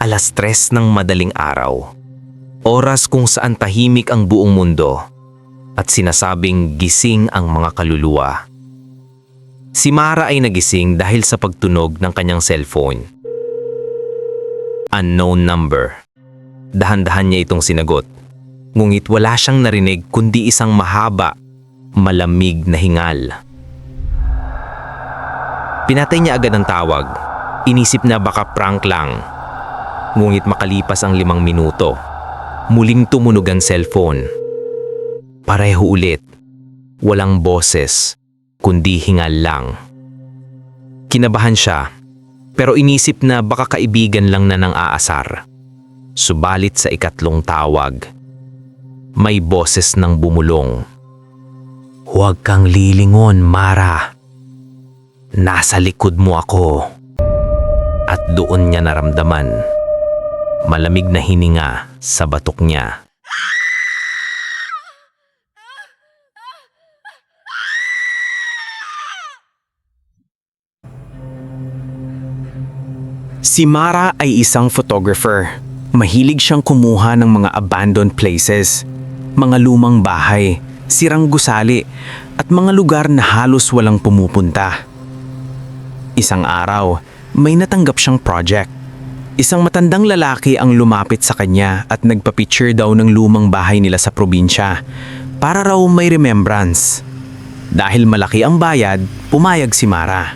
Alas 3 ng madaling araw. Oras kung saan tahimik ang buong mundo at sinasabing gising ang mga kaluluwa. Si Mara ay nagising dahil sa pagtunog ng kanyang cellphone. Unknown number. Dahan-dahan niya itong sinagot. Ngunit wala siyang narinig kundi isang mahaba, malamig na hingal. Pinatay niya agad ang tawag. Inisip na baka prank lang. Ngunit makalipas ang 5 minuto, muling tumunog ang cellphone. Pareho ulit. Walang boses, kundi hingal lang. Kinabahan siya, pero inisip na baka kaibigan lang na nang aasar. Subalit sa ikatlong tawag, may boses nang bumulong. "Huwag kang lilingon, Mara. Nasa likod mo ako." At doon niya naramdaman. Malamig na hininga sa batok niya. Si Mara ay isang photographer. Mahilig siyang kumuha ng mga abandoned places, mga lumang bahay, sirang gusali, at mga lugar na halos walang pumupunta. Isang araw, may natanggap siyang project. Isang matandang lalaki ang lumapit sa kanya at nagpa-picture daw ng lumang bahay nila sa probinsya para raw may remembrance. Dahil malaki ang bayad, pumayag si Mara.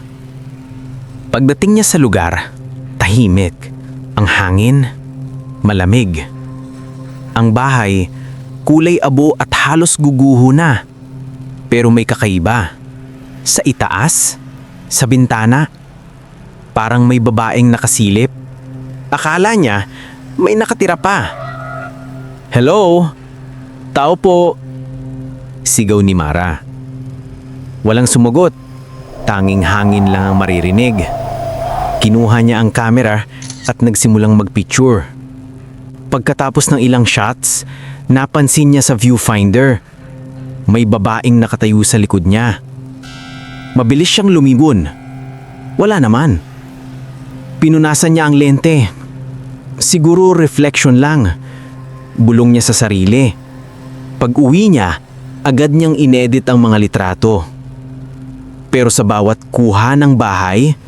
Pagdating niya sa lugar, tahimik. Ang hangin, malamig. Ang bahay, kulay abo at halos guguho na. Pero may kakaiba. Sa itaas, sa bintana, parang may babaeng nakasilip. Akala niya may nakatira pa. "Hello? Tao po?" Sigaw ni Mara. Walang sumagot. Tanging hangin lang ang maririnig. Kinuha niya ang camera at nagsimulang magpicture. Pagkatapos ng ilang shots, napansin niya sa viewfinder. May babaeng nakatayo sa likod niya. Mabilis siyang lumibon. Wala naman. Pinunasan niya ang lente. Siguro reflection lang. Bulong niya sa sarili. Pag-uwi niya, agad niyang inedit ang mga litrato. Pero sa bawat kuha ng bahay,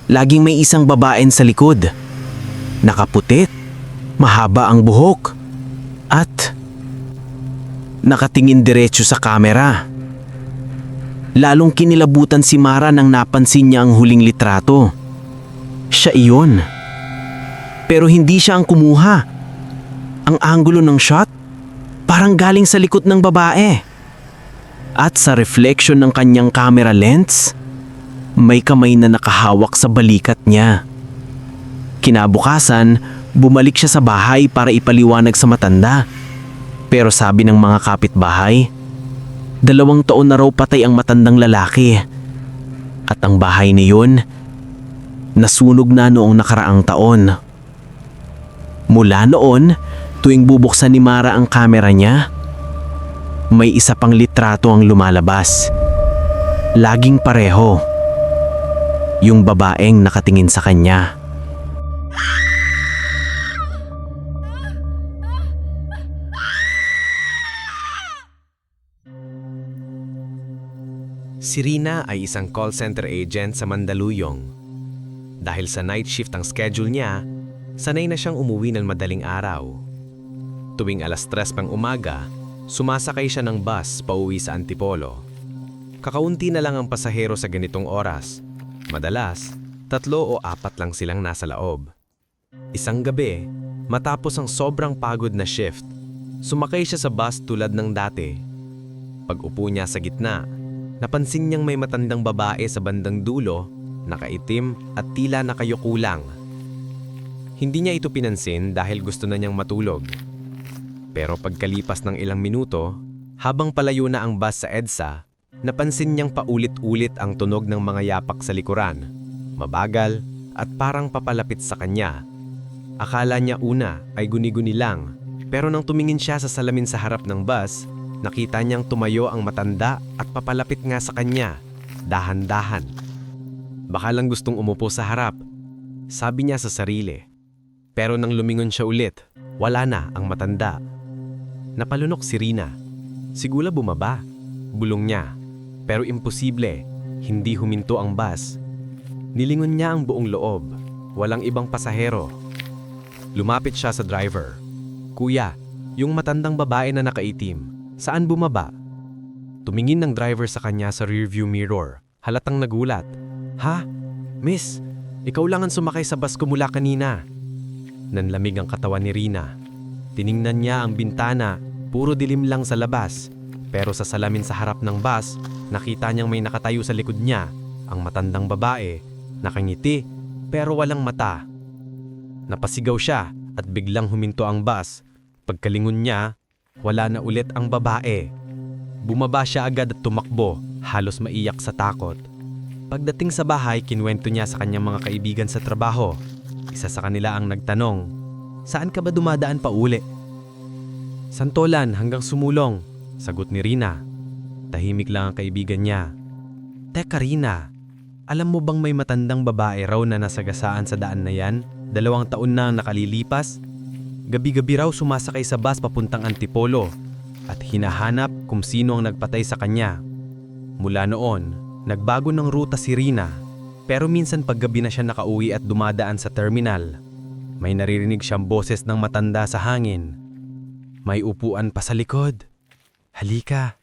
laging may isang babaeng sa likod. Nakaputit, mahaba ang buhok, at nakatingin diretso sa kamera. Lalong kinilabutan si Mara nang napansin niya ang huling litrato. Siya iyon. Pero hindi siya ang kumuha. Ang anggulo ng shot, parang galing sa likod ng babae. At sa reflection ng kanyang camera lens, may kamay na nakahawak sa balikat niya. Kinabukasan, bumalik siya sa bahay para ipaliwanag sa matanda. Pero sabi ng mga kapitbahay, 2 taon na raw patay ang matandang lalaki. At ang bahay na yun, nasunog na noong nakaraang taon. Mula noon, tuwing bubuksan ni Mara ang kamera niya, may isa pang litrato ang lumalabas. Laging pareho. Yung babaeng nakatingin sa kanya. Si Rina ay isang call center agent sa Mandaluyong. Dahil sa night shift ang schedule niya, sanay na siyang umuwi ng madaling araw. Tuwing 3:00 pang umaga, sumasakay siya ng bus pauwi sa Antipolo. Kakaunti na lang ang pasahero sa ganitong oras. Madalas, 3 o 4 lang silang nasa loob. Isang gabi, matapos ang sobrang pagod na shift, sumakay siya sa bus tulad ng dati. Pag-upo niya sa gitna, napansin niyang may matandang babae sa bandang dulo, nakaitim at tila nakayuko lang. Hindi niya ito pinansin dahil gusto na niyang matulog. Pero pagkalipas ng ilang minuto, habang palayo na ang bus sa EDSA, napansin niyang paulit-ulit ang tunog ng mga yapak sa likuran. Mabagal at parang papalapit sa kanya. Akala niya una ay guni-guni lang, pero nang tumingin siya sa salamin sa harap ng bus, nakita niyang tumayo ang matanda at papalapit nga sa kanya, dahan-dahan. Baka lang gustong umupo sa harap, sabi niya sa sarili. Pero nang lumingon siya ulit, wala na ang matanda. Napalunok si Rina. Sigula bumaba. Bulong niya. Pero imposible, hindi huminto ang bus. Nilingon niya ang buong loob. Walang ibang pasahero. Lumapit siya sa driver. Kuya, yung matandang babae na nakaitim, saan bumaba? Tumingin ng driver sa kanya sa rearview mirror. Halatang nagulat. Ha? Miss, ikaw lang ang sumakay sa bus ko mula kanina. Nanlamig ang katawan ni Rina. Tiningnan niya ang bintana, puro dilim lang sa labas. Pero sa salamin sa harap ng bus, nakita niyang may nakatayo sa likod niya, ang matandang babae, nakangiti, pero walang mata. Napasigaw siya at biglang huminto ang bus. Pagkalingon niya, wala na ulit ang babae. Bumaba siya agad at tumakbo, halos maiyak sa takot. Pagdating sa bahay, kinuwento niya sa kanyang mga kaibigan sa trabaho. Isa sa kanila ang nagtanong, "Saan ka ba dumadaan pa uli?" "Santolan hanggang Sumulong," sagot ni Rina. Tahimik lang ang kaibigan niya. "Teka Rina, alam mo bang may matandang babae raw na nasagasaan sa daan na yan? 2 taon na ang nakalilipas. Gabi-gabi raw sumasakay sa bus papuntang Antipolo at hinahanap kung sino ang nagpatay sa kanya. Mula noon, nagbago ng ruta si Rina. Pero minsan paggabi na siya nakauwi at dumadaan sa terminal, may naririnig siyang boses ng matanda sa hangin. May upuan pa sa likod. Halika,